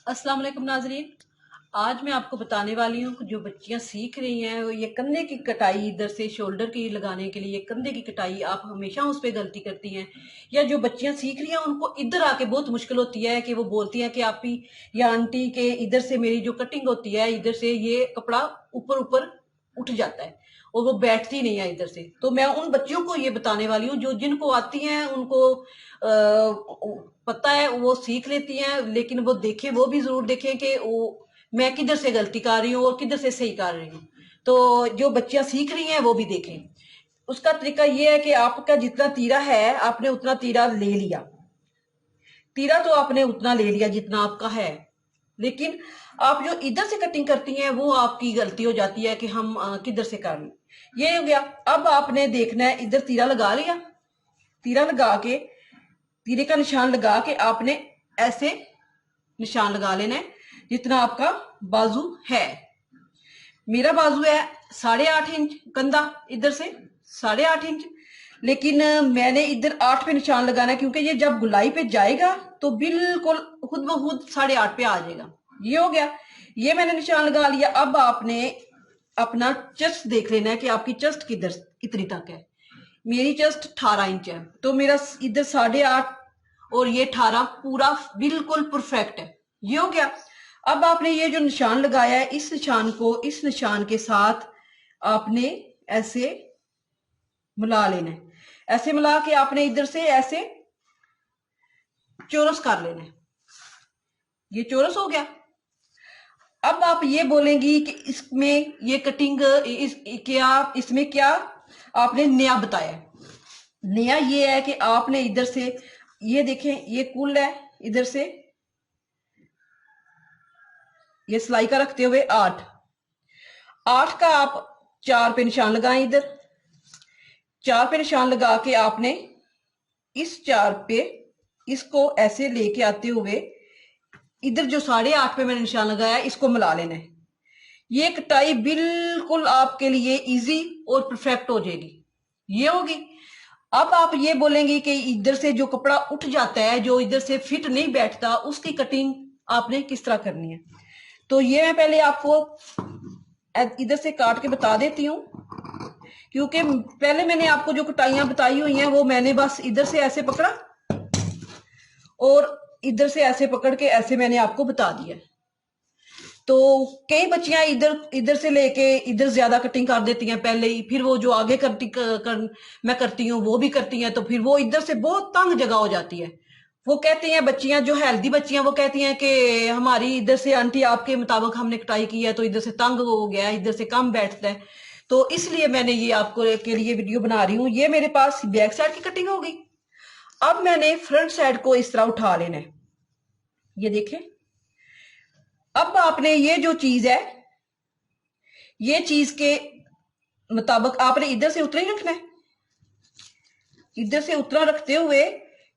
अस्सलाम वालेकुम नाजरीन। आज मैं आपको बताने वाली हूँ कि जो बच्चियां सीख रही हैं वो ये कंधे की कटाई इधर से शोल्डर की लगाने के लिए कंधे की कटाई आप हमेशा उस पर गलती करती हैं। या जो बच्चियां सीख रही हैं उनको इधर आके बहुत मुश्किल होती है कि वो बोलती हैं कि आप ही या आंटी के इधर से मेरी जो कटिंग होती है इधर से ये कपड़ा ऊपर ऊपर उठ जाता है और वो बैठती नहीं है इधर से। तो मैं उन बच्चियों को ये बताने वाली हूँ जो जिनको आती हैं उनको पता है वो सीख लेती हैं, लेकिन वो देखें, वो भी जरूर देखें कि वो मैं किधर से गलती कर रही हूँ और किधर से सही कर रही हूँ। तो जो बच्चियां सीख रही हैं वो भी देखें। उसका तरीका ये है कि आपका जितना तीरा है आपने उतना तीरा ले लिया। तीरा तो आपने उतना ले लिया जितना आपका है, लेकिन आप जो इधर से कटिंग करती हैं वो आपकी गलती हो जाती है कि हम किधर से कर लें। ये हो गया। अब आपने देखना है, इधर तीरा लगा लिया। तीरा लगा के तीरे का निशान लगा के आपने ऐसे निशान लगा लेना है जितना आपका बाजू है। मेरा बाजू है 8.5 इंच कंधा, इधर से 8.5 इंच, लेकिन मैंने इधर 8 पे निशान लगाना है क्योंकि ये जब गुलाई पे जाएगा तो बिल्कुल खुद ब खुद 8.5 पे आ जाएगा। ये हो गया। ये मैंने निशान लगा लिया। अब आपने अपना चेस्ट देख लेना है कि आपकी चेस्ट किधर कितनी तक है। मेरी चेस्ट 18 इंच है तो मेरा इधर 8.5 और ये 18 पूरा बिल्कुल परफेक्ट है। ये हो गया। अब आपने ये जो निशान लगाया है इस निशान को इस निशान के साथ आपने ऐसे मिला लेना है। ऐसे मिला के आपने इधर से ऐसे चौरस कर लेना है। ये चौरस हो गया। अब आप ये बोलेंगी कि इसमें ये कटिंग क्या इसमें क्या आपने नया बताया। नया ये है कि आपने इधर से ये देखें, ये कुल है इधर से ये सिलाई का रखते हुए 8 का आप 4 पे निशान लगाएं। इधर 4 पे निशान लगा के आपने इस 4 पे इसको ऐसे लेके आते हुए इधर जो 8.5 पे मैंने निशान लगाया इसको मिला लेना है। ये कटाई बिल्कुल आपके लिए इजी और परफेक्ट हो जाएगी। ये होगी। अब आप ये बोलेंगे कि इधर से जो कपड़ा उठ जाता है, जो इधर से फिट नहीं बैठता, उसकी कटिंग आपने किस तरह करनी है। तो ये मैं पहले आपको इधर से काट के बता देती हूँ, क्योंकि पहले मैंने आपको जो कटाइयां बताई हुई हैं वो मैंने बस इधर से ऐसे पकड़ा और इधर से ऐसे पकड़ के ऐसे मैंने आपको बता दिया। तो कई बच्चियां इधर इधर से लेके इधर ज्यादा कटिंग कर देती हैं पहले ही, फिर वो जो आगे मैं करती हूँ वो भी करती हैं, तो फिर वो इधर से बहुत तंग जगह हो जाती है। वो कहती हैं बच्चियां, जो हेल्दी बच्चियां, वो कहती हैं कि हमारी इधर से आंटी आपके मुताबिक हमने कटाई की है तो इधर से तंग हो गया है, इधर से कम बैठता है। तो इसलिए मैंने ये आपको के लिए वीडियो बना रही हूँ। ये मेरे पास बैक साइड की कटिंग होगी। अब मैंने फ्रंट साइड को इस तरह उठा लेना है। ये देखें। अब आपने ये जो चीज है ये चीज के मुताबिक आपने इधर से उतना ही रखना है। इधर से उतना रखते हुए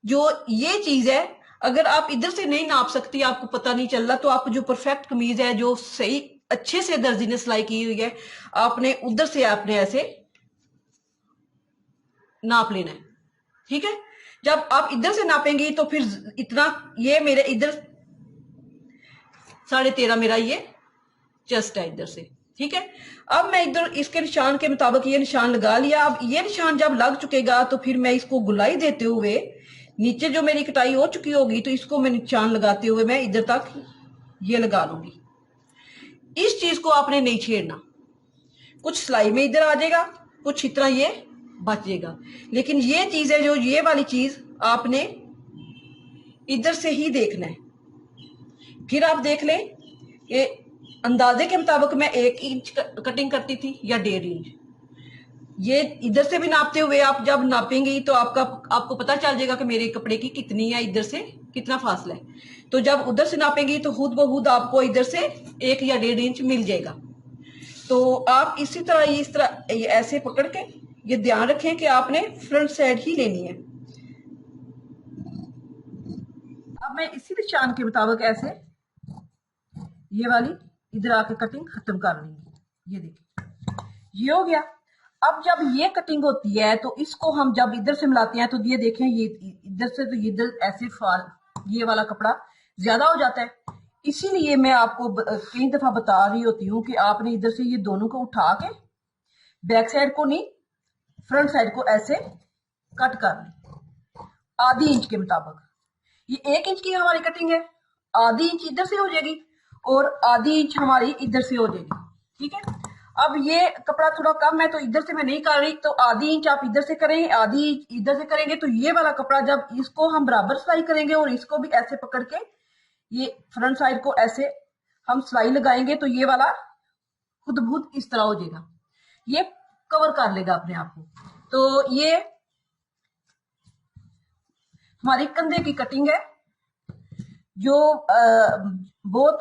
जो ये चीज है, अगर आप इधर से नहीं नाप सकती, आपको पता नहीं चल रहा, तो आप जो परफेक्ट कमीज है जो सही अच्छे से दर्जी ने सिलाई की हुई है, आपने उधर से आपने ऐसे नाप लेना है। ठीक है। जब आप इधर से नापेंगी तो फिर इतना, ये मेरे इधर 13.5 मेरा ये चेस्ट है इधर से। ठीक है। अब मैं इधर इसके निशान के मुताबिक ये निशान लगा लिया। अब ये निशान जब लग चुकेगा तो फिर मैं इसको गुलाई देते हुए नीचे जो मेरी कटाई हो चुकी होगी तो इसको मैं निशान लगाते हुए मैं इधर तक ये लगा लूंगी। इस चीज को आपने नहीं छेड़ना। कुछ सिलाई में इधर आ जाएगा, कुछ इतना ये बच जाएगा, लेकिन ये चीज है जो ये वाली चीज आपने इधर से ही देखना है। फिर आप देख लें कि अंदाजे के मुताबिक मैं 1 इंच कटिंग करती थी या 1.5 इंच। ये इधर से भी नापते हुए आप जब नापेंगे तो आपको पता चल जाएगा कि मेरे कपड़े की कितनी है, इधर से कितना फासला है। तो जब उधर से नापेंगी तो खुद ब खुद आपको इधर से 1 या 1.5 इंच मिल जाएगा। तो आप इसी तरह इस तरह ऐसे पकड़ के ये ध्यान रखें कि आपने फ्रंट साइड ही लेनी है। अब मैं इसी निशान के मुताबिक ऐसे ये वाली इधर आके कटिंग खत्म कर लेंगे। ये देखिए, ये हो गया। अब जब ये कटिंग होती है तो इसको हम जब इधर से मिलाते हैं तो ये देखें, ये इधर से तो इधर ऐसे फाल ये वाला कपड़ा ज्यादा हो जाता है। इसीलिए मैं आपको कई दफा बता रही होती हूँ कि आपने इधर से ये दोनों को उठा के बैक साइड को नहीं, फ्रंट साइड को ऐसे कट कर लें आधी इंच के मुताबिक। ये 1 इंच की हमारी कटिंग है, आधी इंच इधर से हो जाएगी और आधी इंच हमारी इधर से हो जाएगी, ठीक है। अब ये कपड़ा थोड़ा कम है तो इधर से मैं नहीं कर रही, तो आधी इंच आप इधर से करें, आधी इंच इधर से करेंगे, तो ये वाला कपड़ा जब इसको हम बराबर सिलाई करेंगे और इसको भी ऐसे पकड़ के ये फ्रंट साइड को ऐसे हम सिलाई लगाएंगे तो ये वाला खुद बहुत इस तरह हो जाएगा, ये कवर कर लेगा अपने आप को। तो ये हमारी कंधे की कटिंग है, जो बहुत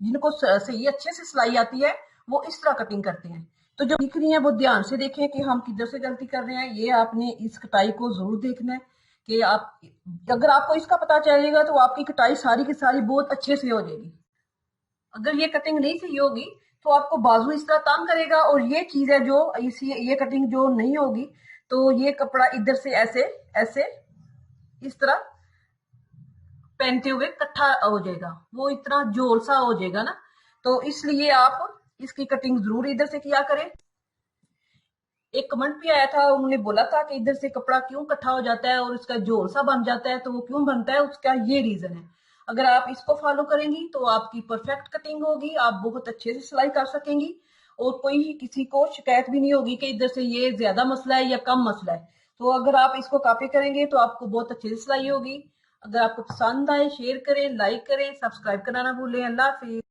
जिनको सही अच्छे से सिलाई आती है वो इस तरह कटिंग करते हैं। तो जो दिख रही है वो ध्यान से देखें कि हम किधर से गलती कर रहे हैं। ये आपने इस कटाई को जरूर देखना है कि आप, अगर आपको इसका पता चलेगा तो आपकी कटाई सारी की सारी बहुत अच्छे से हो जाएगी। अगर ये कटिंग नहीं सही होगी तो आपको बाजू इस तरह तंग करेगा, और ये चीज है जो ये कटिंग जो नहीं होगी तो ये कपड़ा इधर से ऐसे ऐसे इस तरह पहनते हुए इकट्ठा हो जाएगा, वो इतना जोर सा हो जाएगा ना। तो इसलिए आप इसकी कटिंग जरूर इधर से किया करें। एक कमेंट भी आया था, उन्होंने बोला था कि इधर से कपड़ा क्यों इकट्ठा हो जाता है और इसका जोर सा बन जाता है, तो वो क्यों बनता है, उसका ये रीजन है। अगर आप इसको फॉलो करेंगी तो आपकी परफेक्ट कटिंग होगी, आप बहुत अच्छे से सिलाई कर सकेंगी और कोई किसी को शिकायत भी नहीं होगी कि इधर से ये ज्यादा मसला है या कम मसला है। तो अगर आप इसको कॉपी करेंगे तो आपको बहुत अच्छे से सिलाई होगी। अगर आपको पसंद आए शेयर करें, लाइक करें, सब्सक्राइब करना ना भूलें। अल्लाह हाफिज।